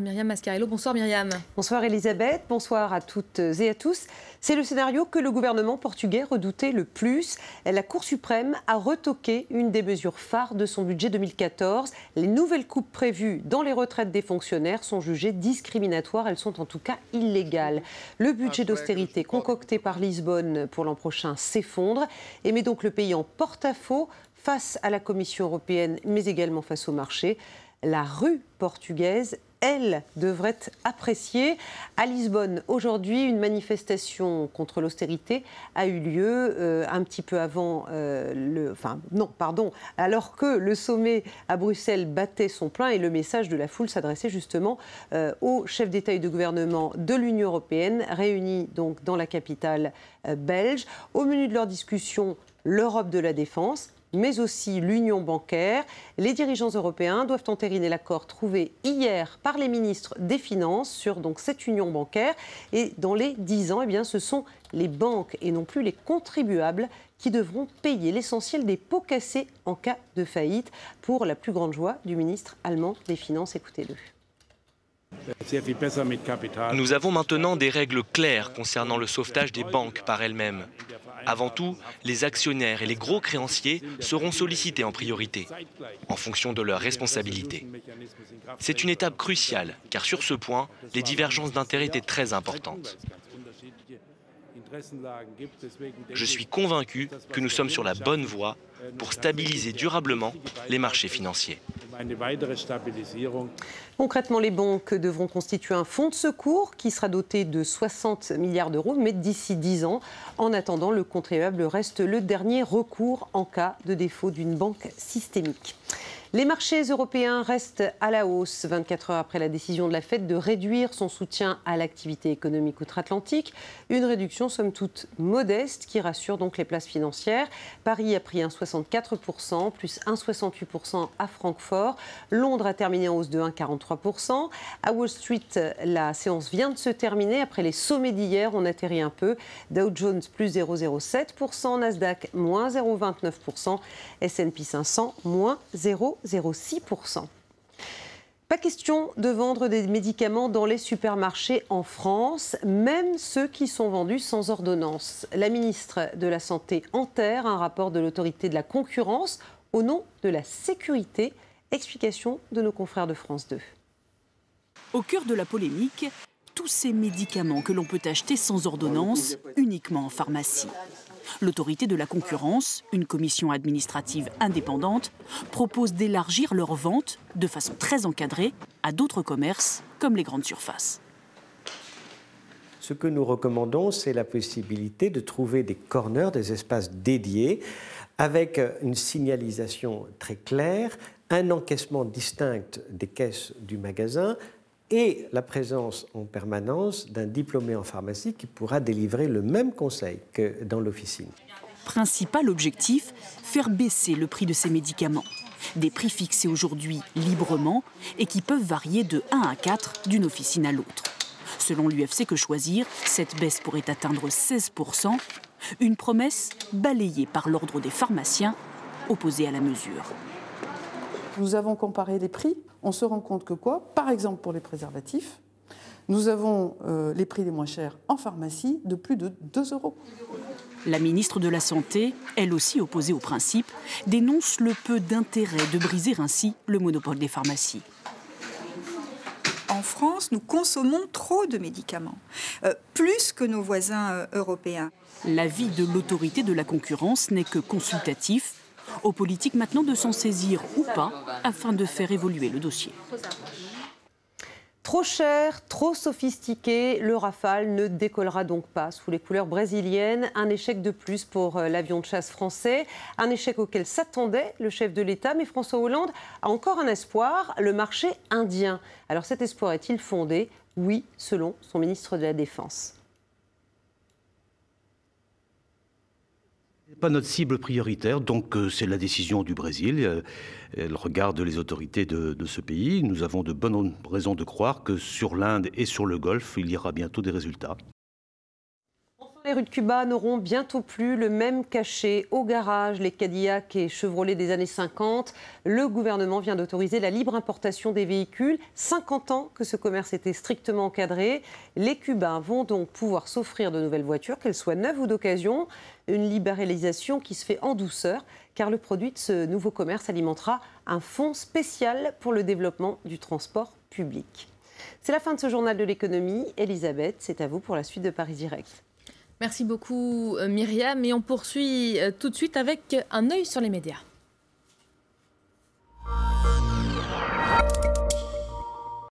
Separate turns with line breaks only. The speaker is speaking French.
Myriam Mascarello. Bonsoir Myriam.
Bonsoir Elisabeth, bonsoir à toutes et à tous. C'est le scénario que le gouvernement portugais redoutait le plus. La Cour suprême a retoqué une des mesures phares de son budget 2014. Les nouvelles coupes prévues dans les retraites des fonctionnaires sont jugées discriminatoires. Elles sont en tout cas illégales. Le budget d'austérité concocté par Lisbonne pour l'an prochain s'effondre et met donc le pays en porte-à-faux face à la Commission européenne, mais également face au marché. La rue portugaise, elle, devrait alors Lisbonne, aujourd'hui, une manifestation contre l'austérité a eu lieu un petit peu avant alors que le sommet à Bruxelles battait son plein et le message de la foule s'adressait justement aux chefs d'État et de gouvernement de l'Union européenne, réunis donc dans la capitale belge. Au menu de leur discussion, l'Europe de la défense, mais aussi l'union bancaire. Les dirigeants européens doivent entériner l'accord trouvé hier par les ministres des Finances sur donc, cette union bancaire. Et dans les 10 ans, ce sont les banques et non plus les contribuables qui devront payer l'essentiel des pots cassés en cas de faillite, pour la plus grande joie du ministre allemand des Finances. Écoutez-le.
Nous avons maintenant des règles claires concernant le sauvetage des banques par elles-mêmes. Avant tout, les actionnaires et les gros créanciers seront sollicités en priorité, en fonction de leurs responsabilités. C'est une étape cruciale, car sur ce point, les divergences d'intérêts étaient très importantes. Je suis convaincu que nous sommes sur la bonne voie pour stabiliser durablement les marchés financiers.
Concrètement, les banques devront constituer un fonds de secours qui sera doté de 60 milliards d'euros, mais d'ici 10 ans. En attendant, le contribuable reste le dernier recours en cas de défaut d'une banque systémique. Les marchés européens restent à la hausse 24 heures après la décision de la Fed de réduire son soutien à l'activité économique outre-Atlantique. Une réduction somme toute modeste qui rassure donc les places financières. Paris a pris 1,64%, plus 1,68% à Francfort. Londres a terminé en hausse de 1,43%. À Wall Street, la séance vient de se terminer. Après les sommets d'hier, on atterrit un peu. Dow Jones plus 0,07%, Nasdaq moins 0,29%, S&P 500 moins 0,06%. Pas question de vendre des médicaments dans les supermarchés en France, même ceux qui sont vendus sans ordonnance. La ministre de la Santé enterre un rapport de l'autorité de la concurrence au nom de la sécurité. Explication de nos confrères de France 2.
Au cœur de la polémique, tous ces médicaments que l'on peut acheter sans ordonnance, uniquement en pharmacie. L'autorité de la concurrence, une commission administrative indépendante, propose d'élargir leur vente de façon très encadrée à d'autres commerces comme les grandes surfaces.
Ce que nous recommandons, c'est la possibilité de trouver des corners, des espaces dédiés, avec une signalisation très claire, un encaissement distinct des caisses du magasin, et la présence en permanence d'un diplômé en pharmacie qui pourra délivrer le même conseil que dans l'officine.
Principal objectif, faire baisser le prix de ces médicaments. Des prix fixés aujourd'hui librement et qui peuvent varier de 1 à 4 d'une officine à l'autre. Selon l'UFC Que Choisir, cette baisse pourrait atteindre 16%, une promesse balayée par l'ordre des pharmaciens, opposé à la mesure.
Nous avons comparé les prix, on se rend compte que par exemple pour les préservatifs, nous avons les prix les moins chers en pharmacie de plus de 2 €.
La ministre de la Santé, elle aussi opposée au principe, dénonce le peu d'intérêt de briser ainsi le monopole des pharmacies.
En France, nous consommons trop de médicaments, plus que nos voisins européens.
L'avis de l'autorité de la concurrence n'est que consultatif. Aux politiques maintenant de s'en saisir ou pas, afin de faire évoluer le dossier.
Trop cher, trop sophistiqué, le Rafale ne décollera donc pas sous les couleurs brésiliennes. Un échec de plus pour l'avion de chasse français, un échec auquel s'attendait le chef de l'État. Mais François Hollande a encore un espoir, le marché indien. Alors cet espoir est-il fondé? Oui, selon son ministre de la Défense.
Ce n'est pas notre cible prioritaire, donc c'est la décision du Brésil. Elle regarde les autorités de ce pays. Nous avons de bonnes raisons de croire que sur l'Inde et sur le Golfe, il y aura bientôt des résultats.
Les rues de Cuba n'auront bientôt plus le même cachet au garage. Les Cadillac et Chevrolet des années 50. Le gouvernement vient d'autoriser la libre importation des véhicules. 50 ans que ce commerce était strictement encadré. Les Cubains vont donc pouvoir s'offrir de nouvelles voitures, qu'elles soient neuves ou d'occasion. Une libéralisation qui se fait en douceur, car le produit de ce nouveau commerce alimentera un fonds spécial pour le développement du transport public. C'est la fin de ce journal de l'économie. Elisabeth, c'est à vous pour la suite de Paris Direct.
Merci beaucoup Myriam, et on poursuit tout de suite avec un œil sur les médias.